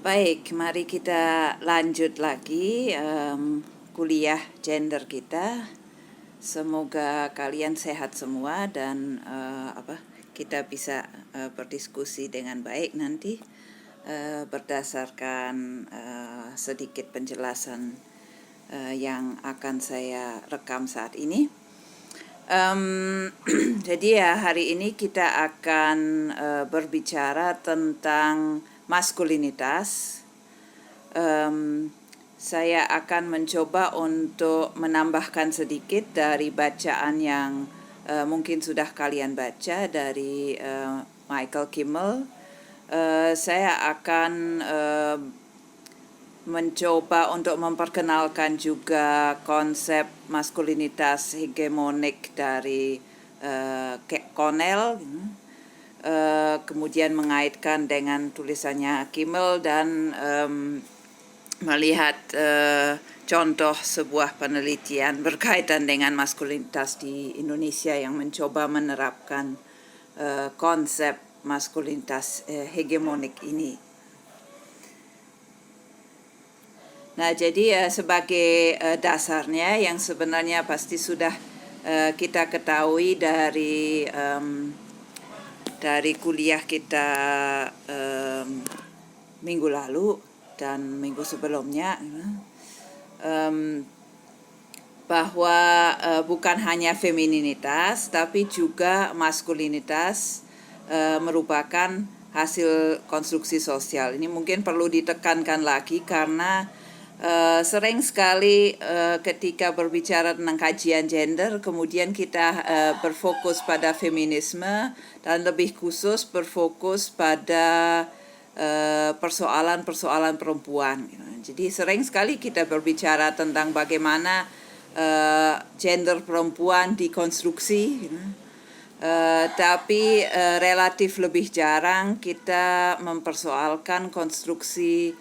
Baik, mari kita lanjut lagi kuliah gender kita. Semoga kalian sehat semua dan kita bisa berdiskusi dengan baik nanti berdasarkan sedikit penjelasan yang akan saya rekam saat ini. Jadi ya hari ini kita akan berbicara tentang maskulinitas. Saya akan mencoba untuk menambahkan sedikit dari bacaan yang mungkin sudah kalian baca dari Michael Kimmel. Saya akan mencoba untuk memperkenalkan juga konsep maskulinitas hegemonik dari Connell, kemudian mengaitkan dengan tulisannya Kimmel dan melihat contoh sebuah penelitian berkaitan dengan maskulinitas di Indonesia yang mencoba menerapkan konsep maskulinitas hegemonik ini. Nah, jadi sebagai dasarnya yang sebenarnya pasti sudah kita ketahui dari kuliah kita minggu lalu dan minggu sebelumnya, bahwa bukan hanya femininitas tapi juga maskulinitas merupakan hasil konstruksi sosial. Ini mungkin perlu ditekankan lagi karena sering sekali ketika berbicara tentang kajian gender, kemudian kita berfokus pada feminisme dan lebih khusus berfokus pada persoalan-persoalan perempuan. Jadi sering sekali kita berbicara tentang bagaimana gender perempuan dikonstruksi, tapi relatif lebih jarang kita mempersoalkan konstruksi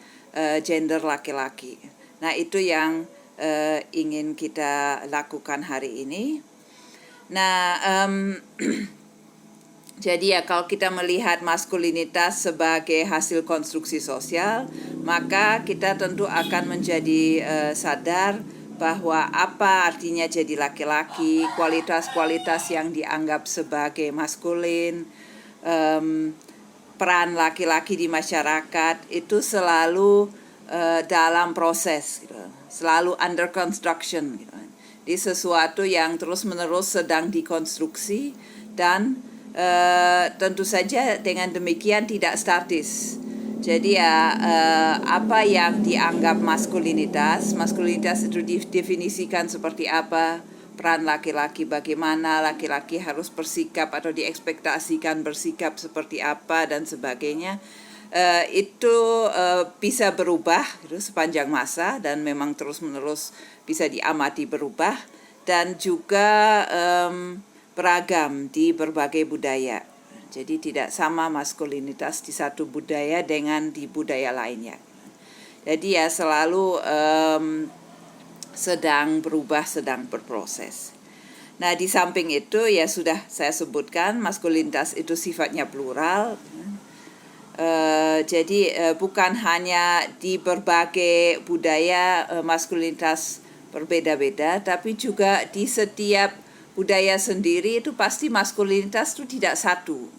gender laki-laki. Nah, itu yang ingin kita lakukan hari ini. Nah, jadi ya kalau kita melihat maskulinitas sebagai hasil konstruksi sosial, maka kita tentu akan menjadi sadar bahwa apa artinya jadi laki-laki, kualitas-kualitas yang dianggap sebagai maskulin, peran laki-laki di masyarakat itu selalu dalam proses, gitu. Selalu under construction. Gitu. Di sesuatu yang terus-menerus sedang dikonstruksi dan tentu saja dengan demikian tidak statis. Jadi ya apa yang dianggap maskulinitas itu didefinisikan seperti apa, peran laki-laki bagaimana, laki-laki harus bersikap atau diekspektasikan bersikap seperti apa dan sebagainya, itu bisa berubah gitu, sepanjang masa dan memang terus-menerus bisa diamati berubah dan juga beragam di berbagai budaya. Jadi tidak sama maskulinitas di satu budaya dengan di budaya lainnya. Jadi ya selalu sedang berubah, sedang berproses. Nah, di samping itu ya sudah saya sebutkan maskulinitas itu sifatnya plural. Jadi bukan hanya di berbagai budaya maskulinitas berbeda-beda, tapi juga di setiap budaya sendiri itu pasti maskulinitas itu tidak satu.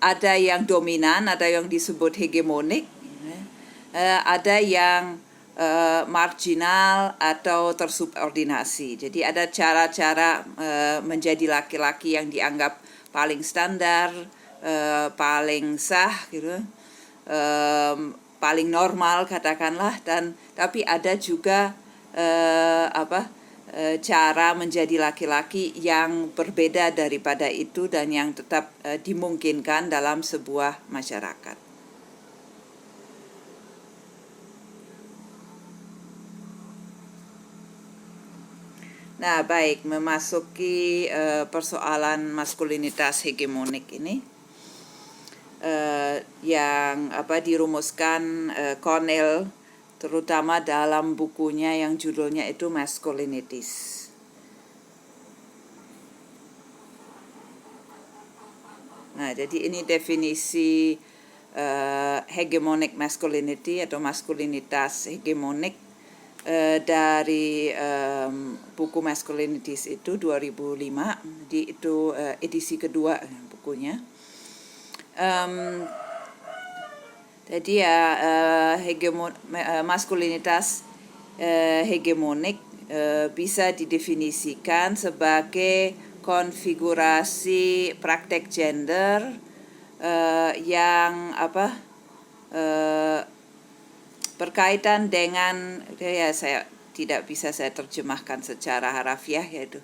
Ada yang dominan, ada yang disebut hegemonik, ada yang marginal atau tersubordinasi. Jadi ada cara-cara menjadi laki-laki yang dianggap paling standar, paling sah gitu, paling normal katakanlah, dan tapi ada juga cara menjadi laki-laki yang berbeda daripada itu dan yang tetap dimungkinkan dalam sebuah masyarakat. Nah, baik, memasuki persoalan maskulinitas hegemonik ini yang dirumuskan Connell terutama dalam bukunya yang judulnya itu Masculinities. Nah, jadi ini definisi hegemonic masculinity atau maskulinitas hegemonik dari buku Masculinities itu 2005, itu edisi kedua bukunya. Jadi ya maskulinitas hegemonik bisa didefinisikan sebagai konfigurasi praktek gender yang berkaitan dengan, ya saya tidak bisa saya terjemahkan secara harafiah, yaitu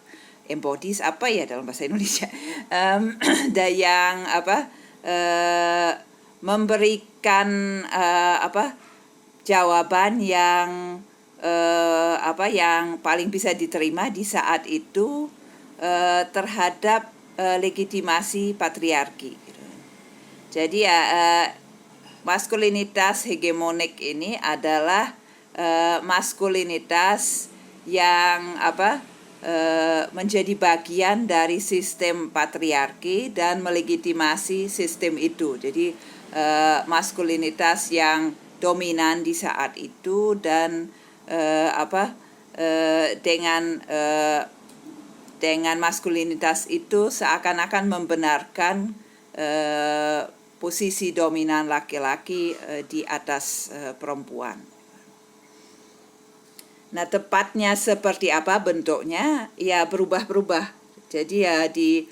embodies apa ya dalam bahasa Indonesia, yang memberikan jawaban yang yang paling bisa diterima di saat itu terhadap legitimasi patriarki. Jadi ya maskulinitas hegemonik ini adalah maskulinitas yang menjadi bagian dari sistem patriarki dan melegitimasi sistem itu. Jadi maskulinitas yang dominan di saat itu dan dengan maskulinitas itu seakan-akan membenarkan posisi dominan laki-laki di atas perempuan. Nah, tepatnya seperti apa bentuknya? Ya berubah-berubah. Jadi ya di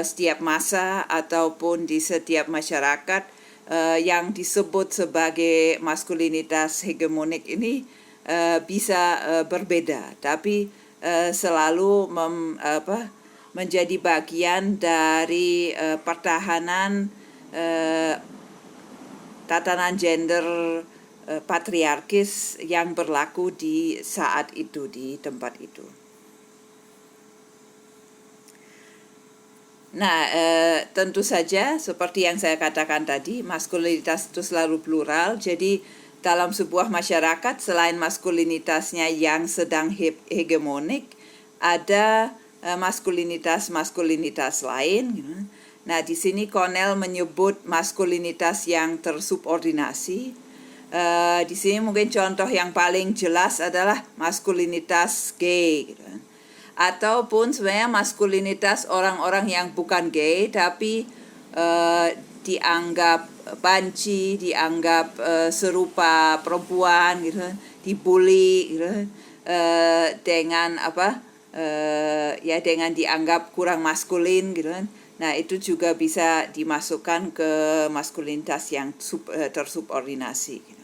setiap masa ataupun di setiap masyarakat yang disebut sebagai maskulinitas hegemonik ini bisa berbeda, tapi selalu menjadi bagian dari pertahanan tatanan gender patriarkis yang berlaku di saat itu, di tempat itu. Nah, tentu saja seperti yang saya katakan tadi, maskulinitas itu selalu plural. Jadi dalam sebuah masyarakat selain maskulinitasnya yang sedang hegemonik, ada maskulinitas lain. Nah, di sini Connell menyebut maskulinitas yang tersubordinasi. Di sini mungkin contoh yang paling jelas adalah maskulinitas gay, gitu. Ataupun sebenarnya maskulinitas orang-orang yang bukan gay tapi dianggap banci, dianggap serupa perempuan, gitu, dibully, gitu, dengan dengan dianggap kurang maskulin, gitu kan. Nah, itu juga bisa dimasukkan ke maskulinitas yang tersubordinasi.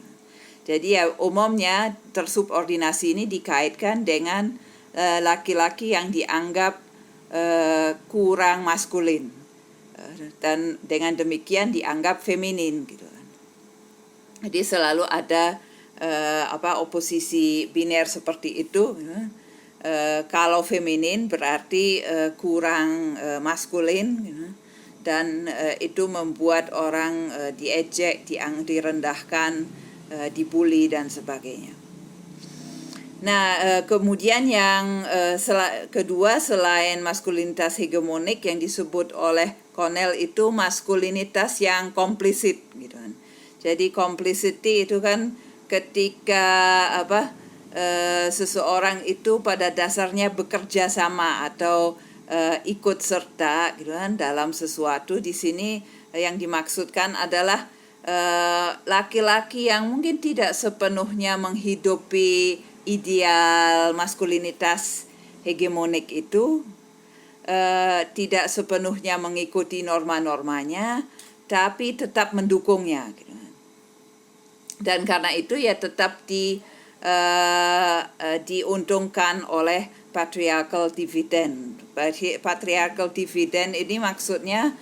Jadi ya umumnya tersubordinasi ini dikaitkan dengan laki-laki yang dianggap kurang maskulin dan dengan demikian dianggap feminin, gitu. Jadi selalu ada oposisi biner seperti itu. Kalau feminin berarti kurang maskulin, dan itu membuat orang diejek, direndahkan, dibully dan sebagainya. Nah, kemudian yang kedua selain maskulinitas hegemonik yang disebut oleh Connell itu maskulinitas yang komplisit, gitu kan. Jadi complicity itu kan ketika seseorang itu pada dasarnya bekerja sama atau ikut serta, gitu kan, dalam sesuatu. Di sini yang dimaksudkan adalah laki-laki yang mungkin tidak sepenuhnya menghidupi ideal maskulinitas hegemonik itu, tidak sepenuhnya mengikuti norma-normanya, tapi tetap mendukungnya, gitu. Dan karena itu ya tetap diuntungkan oleh patriarchal dividend. Patriarchal dividend ini maksudnya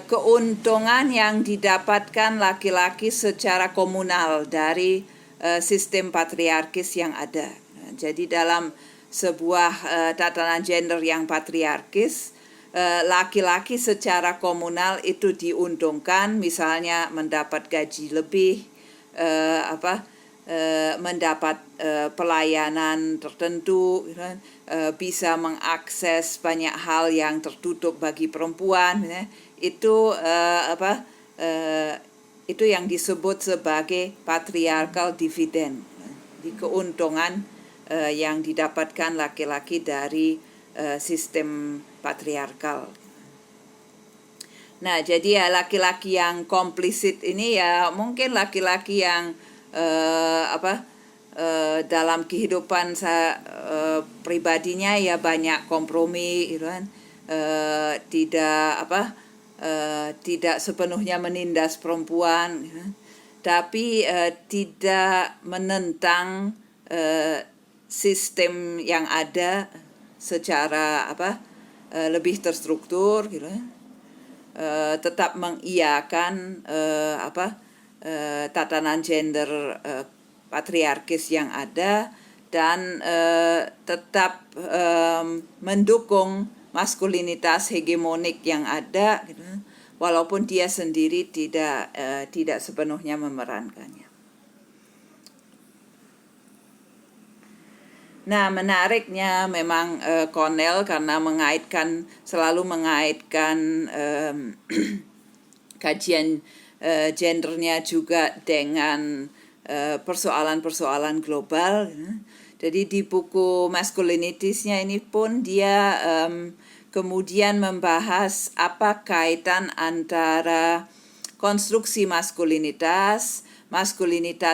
keuntungan yang didapatkan laki-laki secara komunal dari sistem patriarkis yang ada. Jadi dalam sebuah tatanan gender yang patriarkis, laki-laki secara komunal itu diuntungkan, misalnya mendapat gaji lebih, mendapat pelayanan tertentu, bisa mengakses banyak hal yang tertutup bagi perempuan, itu itu yang disebut sebagai patriarchal dividend, di keuntungan yang didapatkan laki-laki dari sistem patriarkal. Nah, jadi ya laki-laki yang komplisit ini ya mungkin laki-laki yang dalam kehidupan pribadinya ya banyak kompromi, gitu kan, tidak sepenuhnya menindas perempuan, gitu kan, tapi tidak menentang sistem yang ada secara lebih terstruktur, gitu kan. Tetap mengiyakan tatanan gender patriarkis yang ada dan tetap mendukung maskulinitas hegemonik yang ada, gitu, walaupun dia sendiri tidak sepenuhnya memerankannya. Nah, menariknya memang Cornell karena selalu mengaitkan kajian gendernya juga dengan persoalan-persoalan global. Jadi di buku Masculinities-nya ini pun dia kemudian membahas apa kaitan antara konstruksi maskulinitas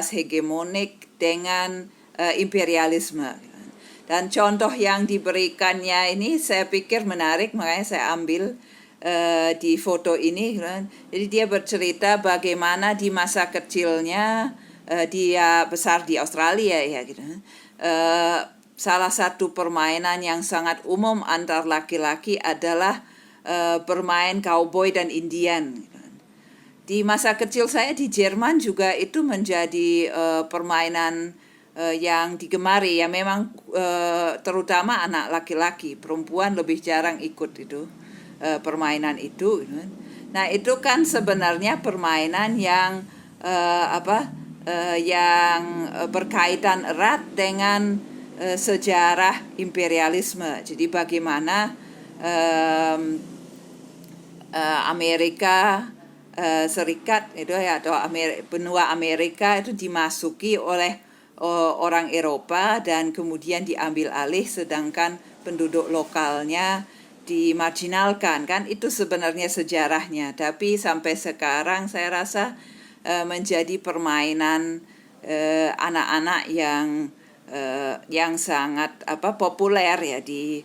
hegemonik dengan imperialisme. Dan contoh yang diberikannya ini saya pikir menarik, makanya saya ambil di foto ini. Jadi dia bercerita bagaimana di masa kecilnya dia besar di Australia ya gitu. Salah satu permainan yang sangat umum antar laki-laki adalah bermain cowboy dan Indian. Di masa kecil saya di Jerman juga itu menjadi permainan yang digemari ya, memang terutama anak laki-laki, perempuan lebih jarang ikut itu permainan itu. Nah, itu kan sebenarnya permainan yang yang berkaitan erat dengan sejarah imperialisme. Jadi bagaimana Amerika Serikat itu ya, atau benua Amerika itu dimasuki oleh orang Eropa dan kemudian diambil alih, sedangkan penduduk lokalnya dimarginalkan, kan itu sebenarnya sejarahnya. Tapi sampai sekarang saya rasa menjadi permainan anak-anak yang sangat populer ya di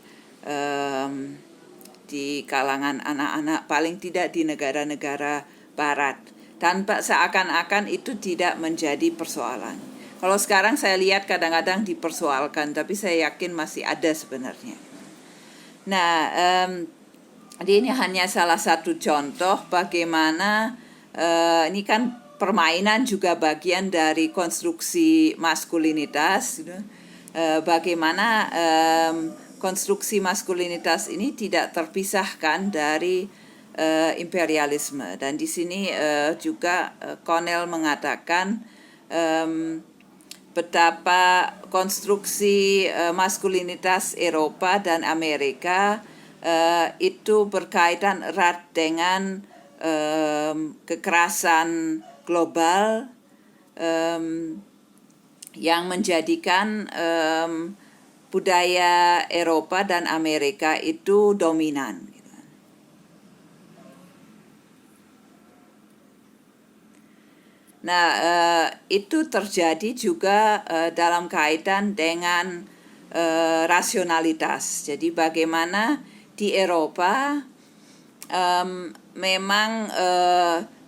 kalangan anak-anak, paling tidak di negara-negara barat, tanpa seakan-akan itu tidak menjadi persoalan. Kalau sekarang saya lihat kadang-kadang dipersoalkan, tapi saya yakin masih ada sebenarnya. Nah, ini hanya salah satu contoh bagaimana ini kan permainan juga bagian dari konstruksi maskulinitas. Bagaimana konstruksi maskulinitas ini tidak terpisahkan dari imperialisme. Dan di sini juga Cornell mengatakan betapa konstruksi maskulinitas Eropa dan Amerika itu berkaitan erat dengan kekerasan global yang menjadikan budaya Eropa dan Amerika itu dominan. Nah, itu terjadi juga dalam kaitan dengan rasionalitas. Jadi bagaimana di Eropa memang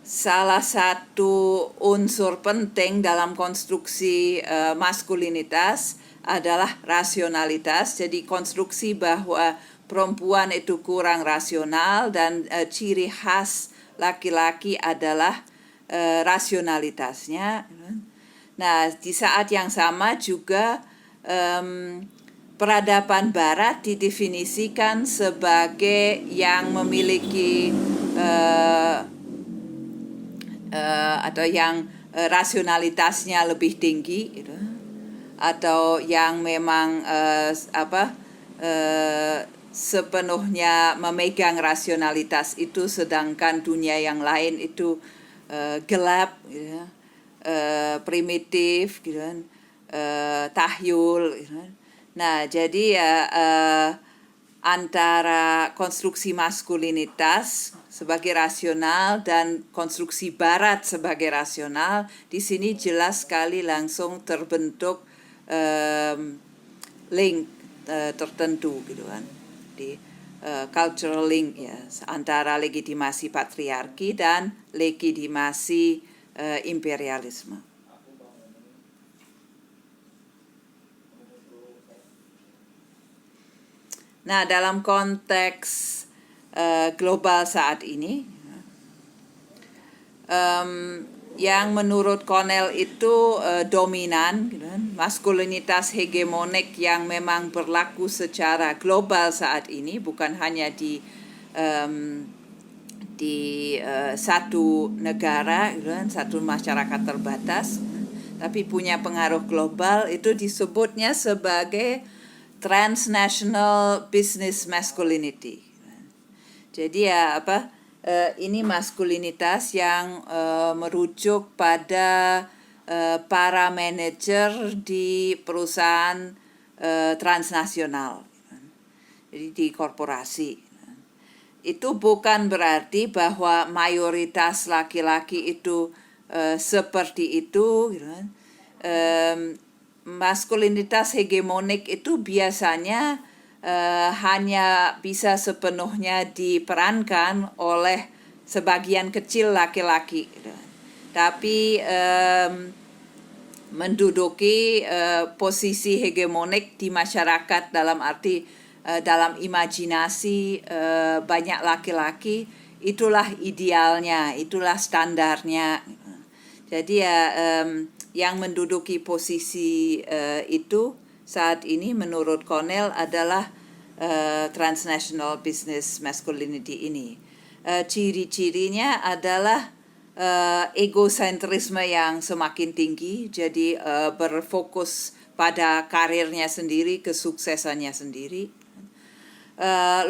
salah satu unsur penting dalam konstruksi maskulinitas adalah rasionalitas. Jadi konstruksi bahwa perempuan itu kurang rasional dan ciri khas laki-laki adalah rasionalitasnya. Nah, di saat yang sama juga peradaban Barat didefinisikan sebagai yang memiliki atau yang rasionalitasnya lebih tinggi, gitu, atau yang memang sepenuhnya memegang rasionalitas itu, sedangkan dunia yang lain itu gelap, gitu kan, primitif, gitu kan, tahyul, gitu kan. Nah, jadi ya antara konstruksi maskulinitas sebagai rasional dan konstruksi barat sebagai rasional, di sini jelas sekali langsung terbentuk link tertentu gitu kan, di cultural link ya antara legitimasi patriarki dan legitimasi imperialisme. Nah, dalam konteks global saat ini, yang menurut Connell itu dominan, gitu kan, maskulinitas hegemonik yang memang berlaku secara global saat ini, bukan hanya di satu negara, gitu kan, satu masyarakat terbatas, tapi punya pengaruh global, itu disebutnya sebagai transnational business masculinity. Jadi ya ini maskulinitas yang merujuk pada para manajer di perusahaan transnasional, jadi di korporasi. Itu bukan berarti bahwa mayoritas laki-laki itu seperti itu, gitu kan. Maskulinitas hegemonik itu biasanya hanya bisa sepenuhnya diperankan oleh sebagian kecil laki-laki, gitu. Tapi menduduki posisi hegemonik di masyarakat dalam arti dalam imajinasi banyak laki-laki, itulah idealnya, itulah standarnya. Jadi ya yang menduduki posisi itu saat ini menurut Connell adalah transnational business masculinity ini. Ciri-cirinya adalah egosentrisme yang semakin tinggi, jadi berfokus pada karirnya sendiri, kesuksesannya sendiri.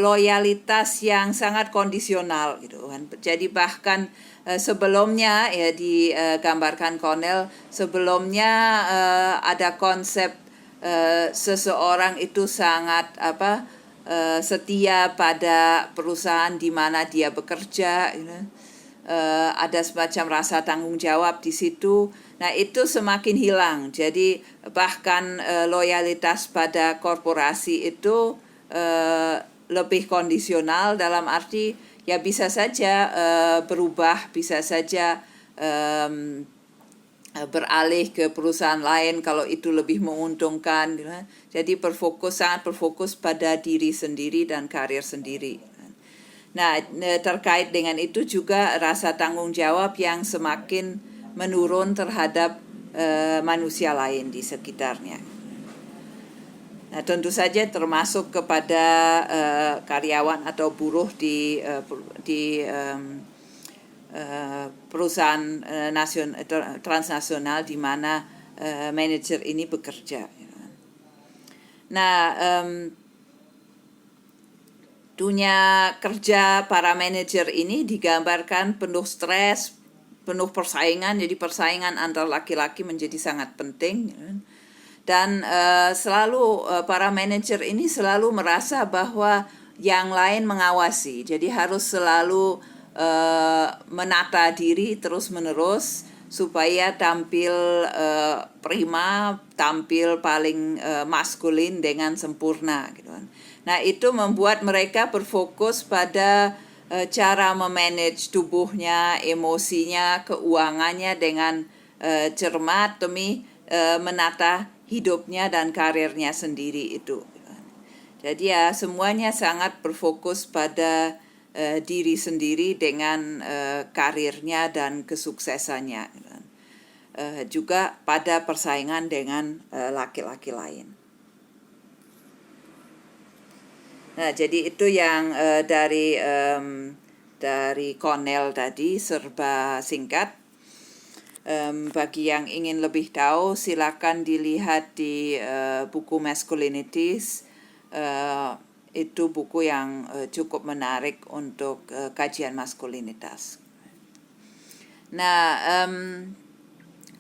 Loyalitas yang sangat kondisional, gitu kan. Jadi bahkan sebelumnya ya digambarkan Connell, sebelumnya ada konsep seseorang itu sangat setia pada perusahaan di mana dia bekerja, gitu. Ada semacam rasa tanggung jawab di situ. Nah, itu semakin hilang. Jadi bahkan loyalitas pada korporasi itu lebih kondisional, dalam arti ya bisa saja berubah, bisa saja beralih ke perusahaan lain kalau itu lebih menguntungkan, gitu. Jadi sangat berfokus pada diri sendiri dan karir sendiri. Nah, terkait dengan itu juga rasa tanggung jawab yang semakin menurun terhadap manusia lain di sekitarnya. Nah, tentu saja termasuk kepada karyawan atau buruh di perusahaan transnasional di mana manajer ini bekerja. Nah, dunia kerja para manajer ini digambarkan penuh stres, penuh persaingan. Jadi persaingan antar laki-laki menjadi sangat penting. Dan selalu para manajer ini selalu merasa bahwa yang lain mengawasi. Jadi harus selalu menata diri terus-menerus supaya tampil prima, tampil paling maskulin dengan sempurna, gitu kan. Nah, itu membuat mereka berfokus pada cara memanage tubuhnya, emosinya, keuangannya dengan cermat demi menata hidupnya dan karirnya sendiri itu. Jadi ya semuanya sangat berfokus pada diri sendiri dengan karirnya dan kesuksesannya. Juga pada persaingan dengan laki-laki lain. Nah, jadi itu yang dari Connell tadi, serba singkat. Bagi yang ingin lebih tahu, silakan dilihat di buku Masculinities. Itu buku yang cukup menarik untuk kajian maskulinitas. Nah,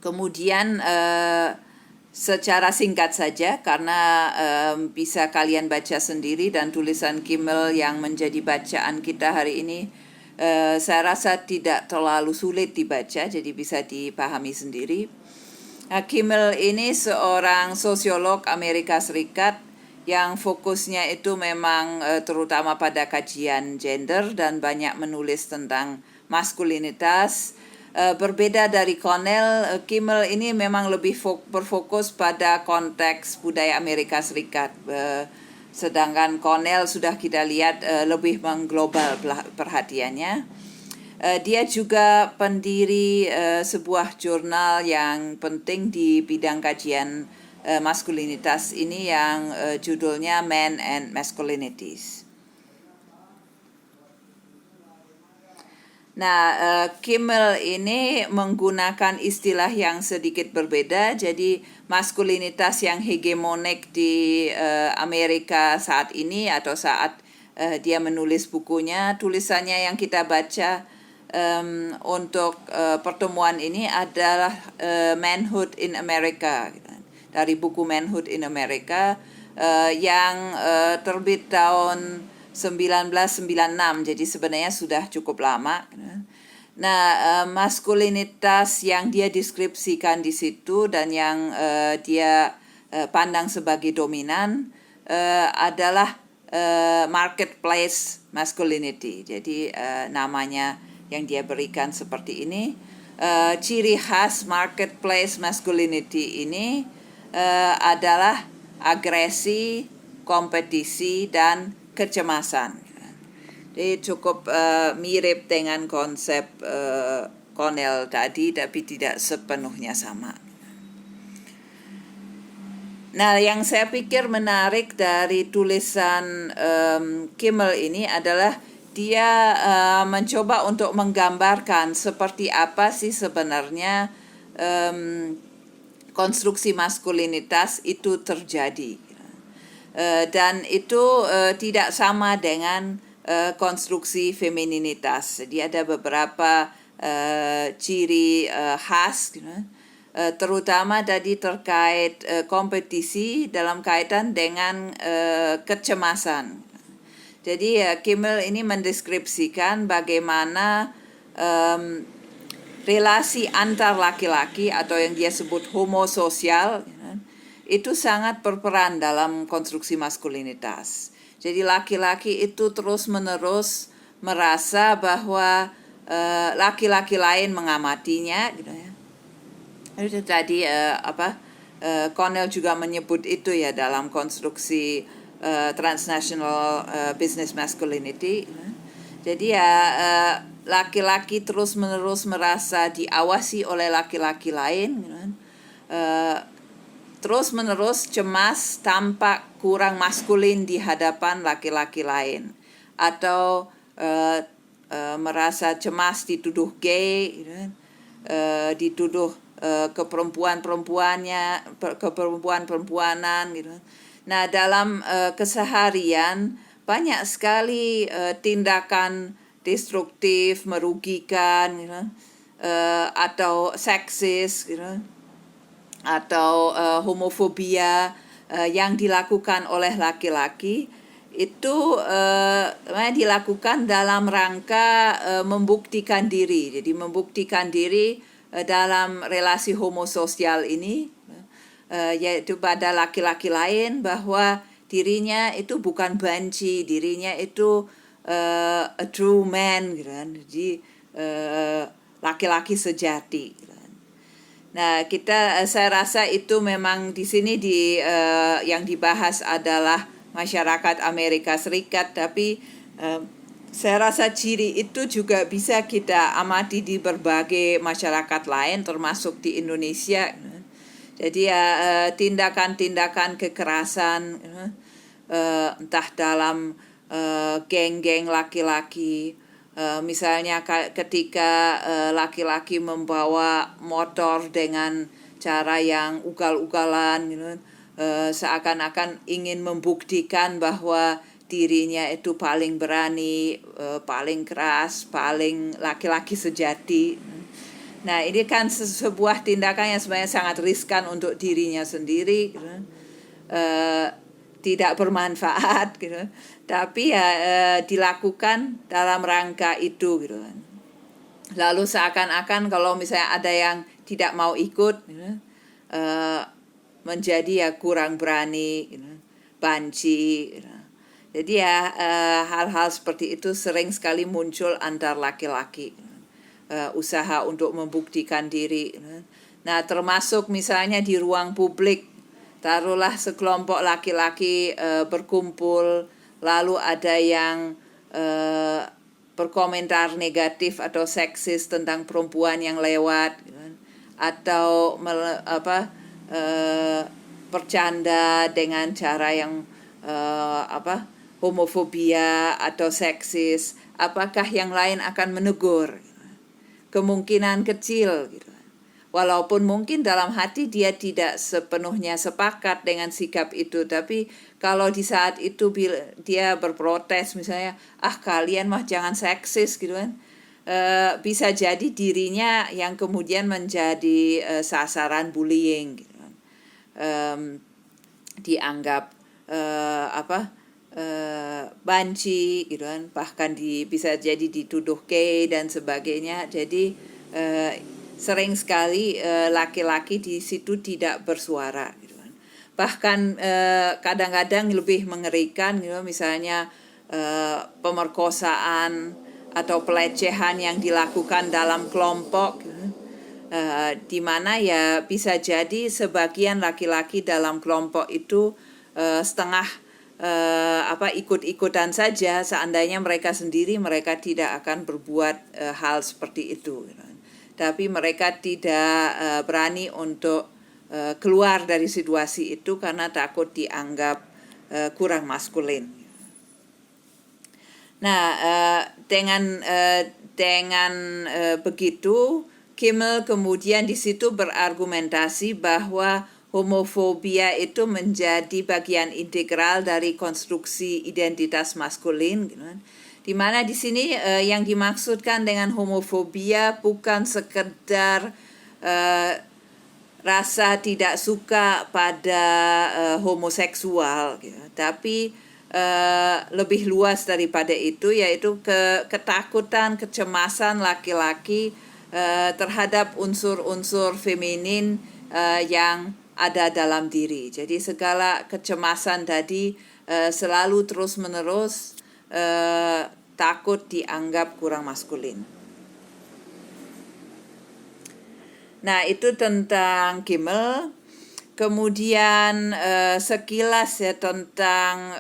kemudian secara singkat saja karena bisa kalian baca sendiri dan tulisan Kimmel yang menjadi bacaan kita hari ini saya rasa tidak terlalu sulit dibaca, jadi bisa dipahami sendiri. Kimmel ini seorang sosiolog Amerika Serikat yang fokusnya itu memang terutama pada kajian gender dan banyak menulis tentang maskulinitas. Berbeda dari Connell, Kimmel ini memang lebih berfokus pada konteks budaya Amerika Serikat. Sedangkan Connell sudah kita lihat lebih mengglobal perhatiannya. Dia juga pendiri sebuah jurnal yang penting di bidang kajian maskulinitas ini yang judulnya Men and Masculinities. Nah, Kimmel ini menggunakan istilah yang sedikit berbeda, jadi maskulinitas yang hegemonik di Amerika saat ini atau saat dia menulis bukunya, tulisannya yang kita baca untuk pertemuan ini adalah Manhood in America, dari buku Manhood in America yang terbit tahun 1996, jadi sebenarnya sudah cukup lama. Nah, maskulinitas yang dia deskripsikan di situ dan yang dia pandang sebagai dominan adalah marketplace masculinity. Jadi namanya yang dia berikan seperti ini. Ciri khas marketplace masculinity ini adalah agresi, kompetisi, dan kecemasan. Jadi cukup mirip dengan konsep Connell tadi, tapi tidak sepenuhnya sama. Nah, yang saya pikir menarik dari tulisan Kimmel ini adalah dia mencoba untuk menggambarkan seperti apa sih sebenarnya konstruksi maskulinitas itu terjadi. Dan itu tidak sama dengan konstruksi femininitas. Jadi ada beberapa ciri khas, terutama tadi terkait kompetisi dalam kaitan dengan kecemasan. Jadi Kimmel ini mendeskripsikan bagaimana relasi antar laki-laki atau yang dia sebut homososial itu sangat berperan dalam konstruksi maskulinitas. Jadi laki-laki itu terus-menerus merasa bahwa laki-laki lain mengamatinya, gitu ya. Itu tadi Connell juga menyebut itu ya dalam konstruksi transnational business masculinity. Jadi ya laki-laki terus-menerus merasa diawasi oleh laki-laki lain, gitu kan. Terus-menerus cemas tampak kurang maskulin di hadapan laki-laki lain, atau merasa cemas dituduh gay, dituduh keperempuanan gitu. Nah, dalam keseharian banyak sekali tindakan destruktif, merugikan, gitu, atau seksis, gitu, atau homofobia yang dilakukan oleh laki-laki itu dilakukan dalam rangka membuktikan diri. Jadi membuktikan diri dalam relasi homososial ini, yaitu pada laki-laki lain bahwa dirinya itu bukan banci, dirinya itu a true man, gitu kan. Jadi laki-laki sejati, gitu. Nah, saya rasa itu memang di sini yang dibahas adalah masyarakat Amerika Serikat, tapi saya rasa ciri itu juga bisa kita amati di berbagai masyarakat lain, termasuk di Indonesia. Jadi tindakan-tindakan kekerasan, entah dalam geng-geng laki-laki. Misalnya ketika laki-laki membawa motor dengan cara yang ugal-ugalan, gitu, seakan-akan ingin membuktikan bahwa dirinya itu paling berani, paling keras, paling laki-laki sejati. Nah, ini kan sebuah tindakan yang sebenarnya sangat riskan untuk dirinya sendiri, gitu. Tidak bermanfaat, gitu. Tapi ya dilakukan dalam rangka itu, gitu kan. Lalu seakan-akan kalau misalnya ada yang tidak mau ikut, gitu, menjadi ya kurang berani, gitu, banci, gitu. Jadi ya hal-hal seperti itu sering sekali muncul antar laki-laki, usaha untuk membuktikan diri. Nah, termasuk misalnya di ruang publik, taruhlah sekelompok laki-laki berkumpul, lalu ada yang berkomentar negatif atau seksis tentang perempuan yang lewat, atau bercanda dengan cara yang homofobia atau seksis, apakah yang lain akan menegur? Kemungkinan kecil, gitu. Walaupun mungkin dalam hati dia tidak sepenuhnya sepakat dengan sikap itu, tapi kalau di saat itu dia berprotes misalnya, kalian mah jangan seksis, gitu kan, bisa jadi dirinya yang kemudian menjadi sasaran bullying, gitu kan. Dianggap banci, gitu kan, bahkan bisa jadi dituduh gay dan sebagainya. Jadi sering sekali laki-laki di situ tidak bersuara, gitu kan. Bahkan kadang-kadang lebih mengerikan, gitu, misalnya pemerkosaan atau pelecehan yang dilakukan dalam kelompok, gitu, di mana ya bisa jadi sebagian laki-laki dalam kelompok itu setengah ikut-ikutan saja. Seandainya mereka sendiri, mereka tidak akan berbuat hal seperti itu, gitu. Tapi mereka tidak berani untuk keluar dari situasi itu karena takut dianggap kurang maskulin. Nah, dengan begitu, Kimmel kemudian di situ berargumentasi bahwa homofobia itu menjadi bagian integral dari konstruksi identitas maskulin, gitu kan. Di mana di sini yang dimaksudkan dengan homofobia bukan sekedar rasa tidak suka pada homoseksual, gitu. Tapi lebih luas daripada itu, yaitu ketakutan, kecemasan laki-laki terhadap unsur-unsur feminin yang ada dalam diri. Jadi segala kecemasan tadi selalu terus-menerus takut dianggap kurang maskulin. Nah, itu tentang Kimmel. Kemudian sekilas ya tentang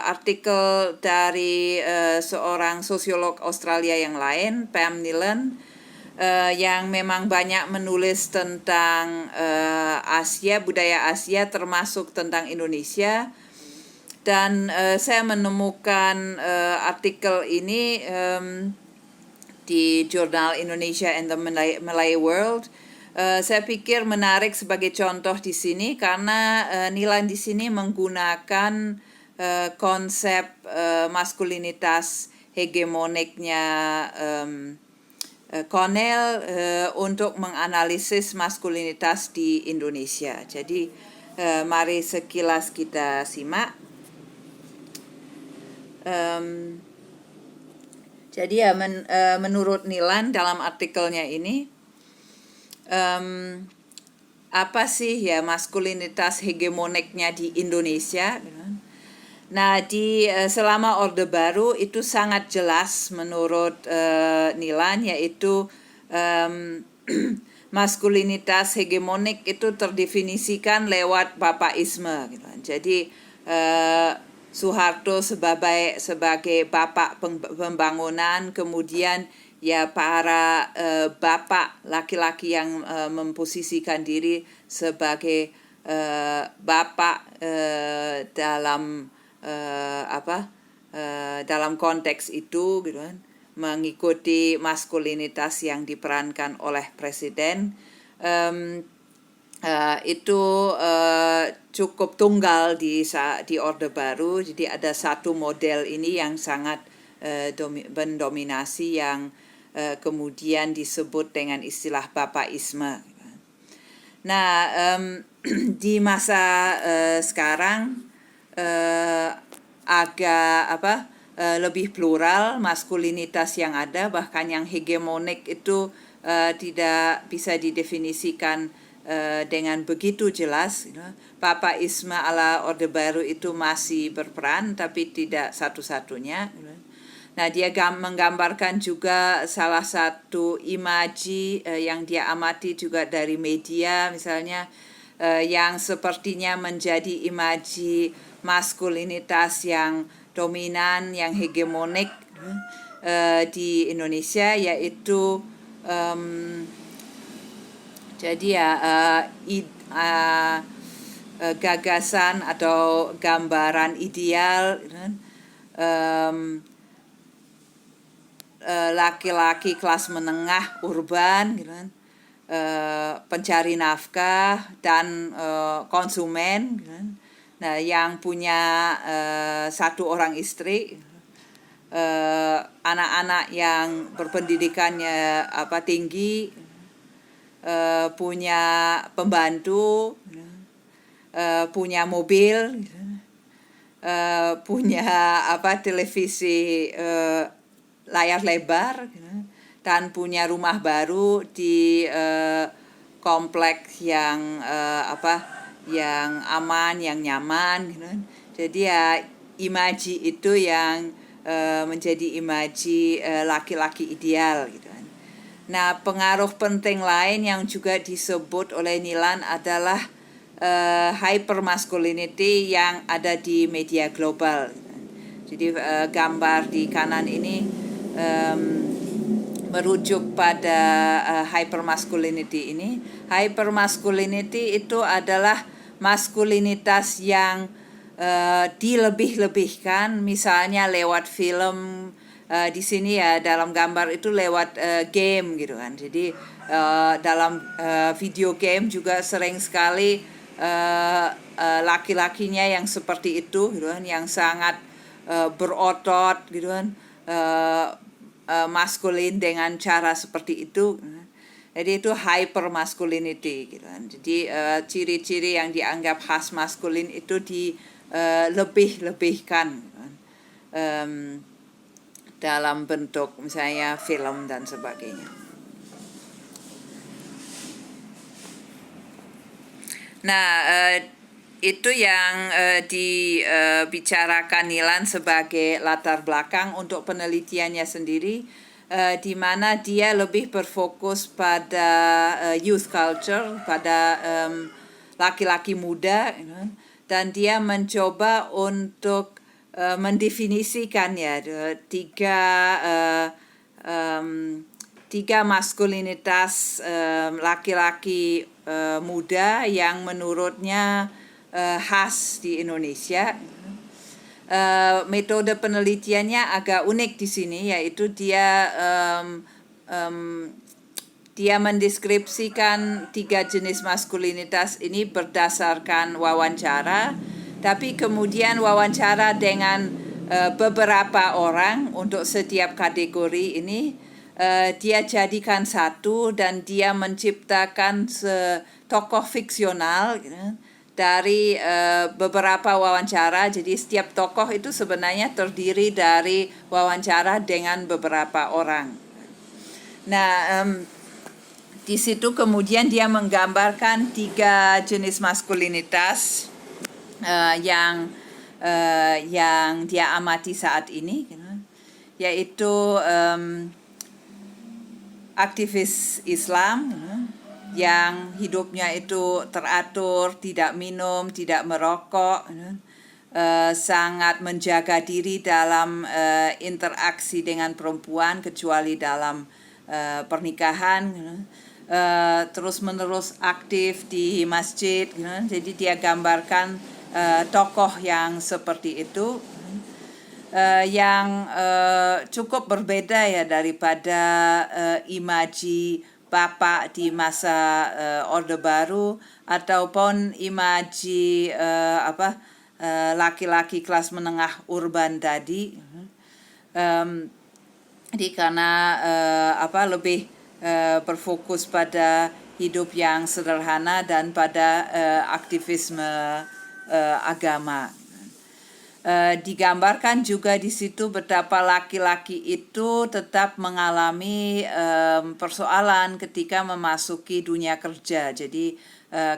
artikel dari seorang sosiolog Australia yang lain, Pam Nealon, yang memang banyak menulis tentang Asia, budaya Asia, termasuk tentang Indonesia. Dan saya menemukan artikel ini di jurnal Indonesia and the Malay World. Saya pikir menarik sebagai contoh di sini karena Nealon di sini menggunakan konsep maskulinitas hegemoniknya Connell untuk menganalisis maskulinitas di Indonesia. Jadi mari sekilas kita simak. Jadi ya menurut Nealon dalam artikelnya ini, apa sih ya maskulinitas hegemoniknya di Indonesia? Nah, selama Orde Baru itu sangat jelas menurut Nealon, yaitu maskulinitas hegemonik itu terdefinisikan lewat bapaisme, gitu. Jadi Soeharto sebagai bapak pembangunan, kemudian ya para bapak laki-laki yang memposisikan diri sebagai bapak dalam dalam konteks itu, gitu kan, mengikuti maskulinitas yang diperankan oleh presiden. Itu cukup tunggal di Orde Baru. Jadi ada satu model ini yang sangat mendominasi, yang kemudian disebut dengan istilah papaisme. Nah, di masa sekarang agak lebih plural maskulinitas yang ada, bahkan yang hegemonik itu tidak bisa didefinisikan dengan begitu jelas. Papaisme ala Orde Baru itu masih berperan, tapi tidak satu-satunya. Nah, dia menggambarkan juga salah satu imaji yang dia amati juga dari media, misalnya yang sepertinya menjadi imaji maskulinitas yang dominan, yang hegemonik di Indonesia, yaitu gagasan atau gambaran ideal laki-laki kelas menengah urban gitu kan, pencari nafkah dan konsumen gitu kan. Nah, yang punya satu orang istri, anak-anak yang berpendidikannya tinggi, punya pembantu, punya mobil, punya televisi layar lebar, dan punya rumah baru di kompleks yang yang aman, yang nyaman. Jadi ya imaji itu yang menjadi imaji laki-laki ideal gitu kan. Nah, pengaruh penting lain yang juga disebut oleh Nilan adalah hypermasculinity yang ada di media global. Jadi gambar di kanan ini merujuk pada hypermasculinity ini. Hypermasculinity itu adalah maskulinitas yang dilebih-lebihkan, misalnya lewat film. Di sini ya dalam gambar itu lewat game gitu kan. Jadi dalam video game juga sering sekali laki-lakinya yang seperti itu gitu kan, yang sangat berotot gitu kan, maskulin dengan cara seperti itu. Jadi itu hyper masculinity gitu kan. Jadi ciri-ciri yang dianggap khas maskulin itu dilebih-lebihkan gitu kan, dalam bentuk misalnya film dan sebagainya. Nah, itu yang dibicarakan Nilan sebagai latar belakang untuk penelitiannya sendiri, di mana dia lebih berfokus pada youth culture, pada laki-laki muda, dan dia mencoba untuk mendefinisikan ya tiga maskulinitas laki-laki muda yang menurutnya khas di Indonesia. Metode penelitiannya agak unik di sini, yaitu dia mendeskripsikan tiga jenis maskulinitas ini berdasarkan wawancara, tapi kemudian wawancara dengan beberapa orang untuk setiap kategori ini. Dia jadikan satu dan dia menciptakan tokoh fiksional gitu, dari beberapa wawancara. Jadi setiap tokoh itu sebenarnya terdiri dari wawancara dengan beberapa orang. Nah, di situ kemudian dia menggambarkan tiga jenis maskulinitas yang dia amati saat ini, yaitu aktivis Islam yang hidupnya itu teratur, tidak minum, tidak merokok, sangat menjaga diri dalam interaksi dengan perempuan kecuali dalam pernikahan, terus-menerus aktif di masjid. Jadi dia gambarkan tokoh yang seperti itu, yang cukup berbeda ya daripada imaji bapak di masa Orde Baru ataupun imaji laki-laki kelas menengah urban tadi. Jadi karena lebih berfokus pada hidup yang sederhana dan pada aktivisme agama. Digambarkan juga di situ betapa laki-laki itu tetap mengalami persoalan ketika memasuki dunia kerja. Jadi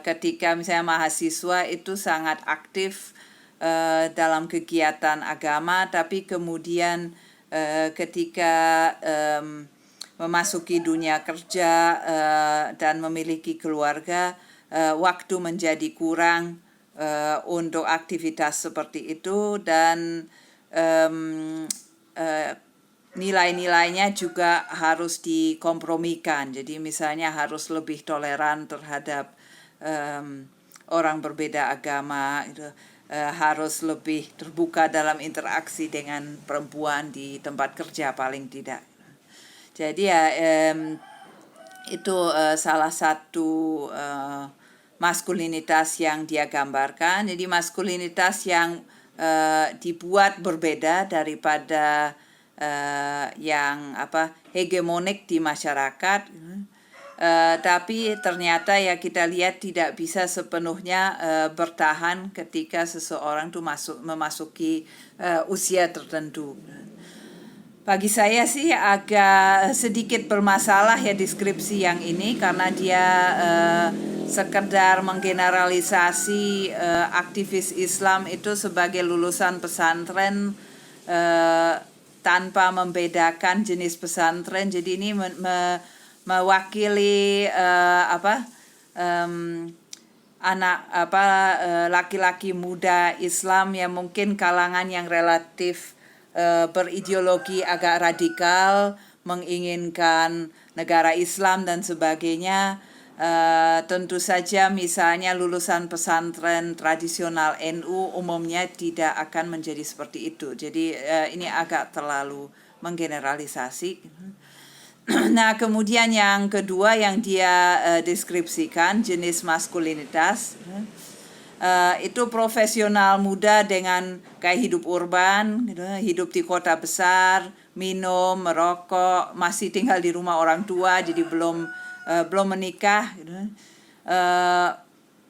ketika misalnya mahasiswa itu sangat aktif dalam kegiatan agama, tapi kemudian ketika memasuki dunia kerja dan memiliki keluarga, waktu menjadi kurang untuk aktivitas seperti itu, dan nilai-nilainya juga harus dikompromikan. Jadi misalnya harus lebih toleran terhadap orang berbeda agama, harus lebih terbuka dalam interaksi dengan perempuan di tempat kerja paling tidak. Jadi ya itu salah satu maskulinitas yang dia gambarkan. Jadi maskulinitas yang dibuat berbeda daripada yang hegemonik di masyarakat, tapi ternyata ya kita lihat tidak bisa sepenuhnya bertahan ketika seseorang itu memasuki usia tertentu. Bagi saya sih agak sedikit bermasalah ya deskripsi yang ini, karena dia sekedar menggeneralisasi aktivis Islam itu sebagai lulusan pesantren tanpa membedakan jenis pesantren. Jadi ini mewakili laki-laki muda Islam yang mungkin kalangan yang relatif berideologi agak radikal, menginginkan negara Islam dan sebagainya. Tentu saja misalnya lulusan pesantren tradisional NU umumnya tidak akan menjadi seperti itu. Jadi ini agak terlalu menggeneralisasi. Nah, kemudian yang kedua yang dia deskripsikan, jenis maskulinitas, itu profesional muda dengan gaya hidup urban, hidup di kota besar, minum, merokok, masih tinggal di rumah orang tua, jadi belum menikah,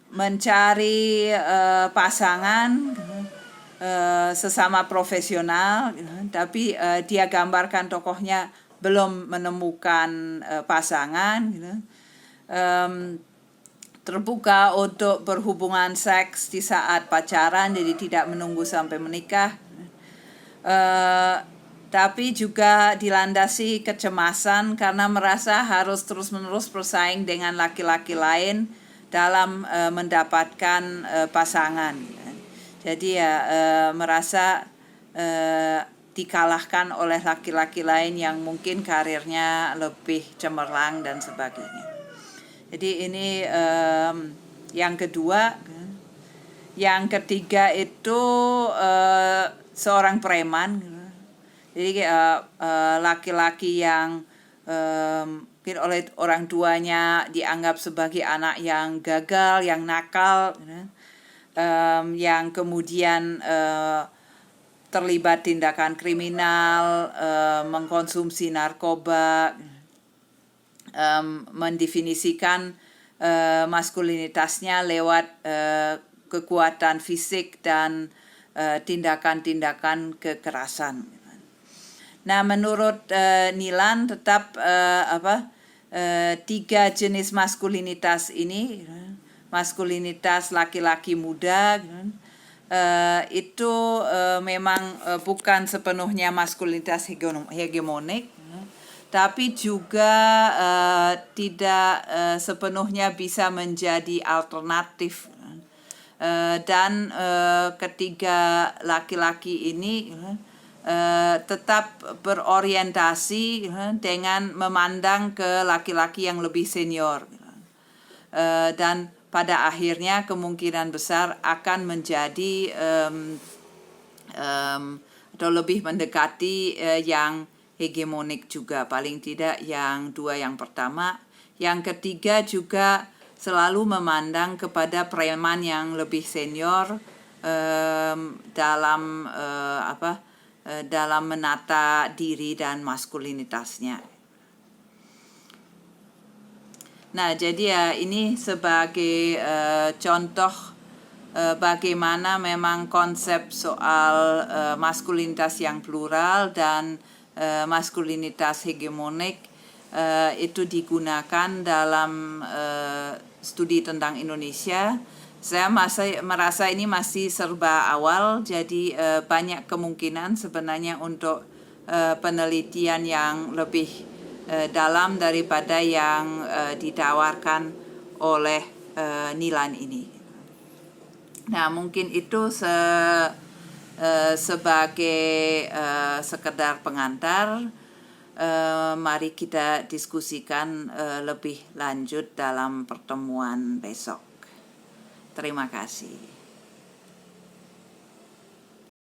mencari pasangan sesama profesional, tapi dia gambarkan tokohnya belum menemukan pasangan, terbuka untuk berhubungan seks di saat pacaran, jadi tidak menunggu sampai menikah, tapi juga dilandasi kecemasan karena merasa harus terus-menerus bersaing dengan laki-laki lain dalam mendapatkan pasangan. Jadi ya merasa dikalahkan oleh laki-laki lain yang mungkin karirnya lebih cemerlang dan sebagainya. Jadi ini yang kedua. Yang ketiga itu seorang preman. Jadi laki-laki yang mungkin oleh orang tuanya dianggap sebagai anak yang gagal, yang nakal, yang kemudian terlibat tindakan kriminal, mengkonsumsi narkoba, mendefinisikan maskulinitasnya lewat kekuatan fisik dan tindakan-tindakan kekerasan. Nah, menurut Nilan tetap 3 jenis maskulinitas ini, maskulinitas laki-laki muda, itu memang bukan sepenuhnya maskulinitas hegemonik, tapi juga tidak sepenuhnya bisa menjadi alternatif. Dan ketiga laki-laki ini tetap berorientasi dengan memandang ke laki-laki yang lebih senior, dan pada akhirnya kemungkinan besar akan menjadi atau lebih mendekati yang hegemonik juga, paling tidak yang 2 yang pertama. Yang ketiga juga selalu memandang kepada preman yang lebih senior dalam dalam menata diri dan maskulinitasnya. Nah, jadi ya ini sebagai contoh bagaimana memang konsep soal maskulinitas yang plural dan maskulinitas hegemonik itu digunakan dalam studi tentang Indonesia. Saya masih merasa ini masih serba awal, jadi banyak kemungkinan sebenarnya untuk penelitian yang lebih dalam daripada yang ditawarkan oleh Nilan ini. Nah, mungkin itu sebagai sekedar pengantar. Mari kita diskusikan lebih lanjut dalam pertemuan besok. Terima kasih.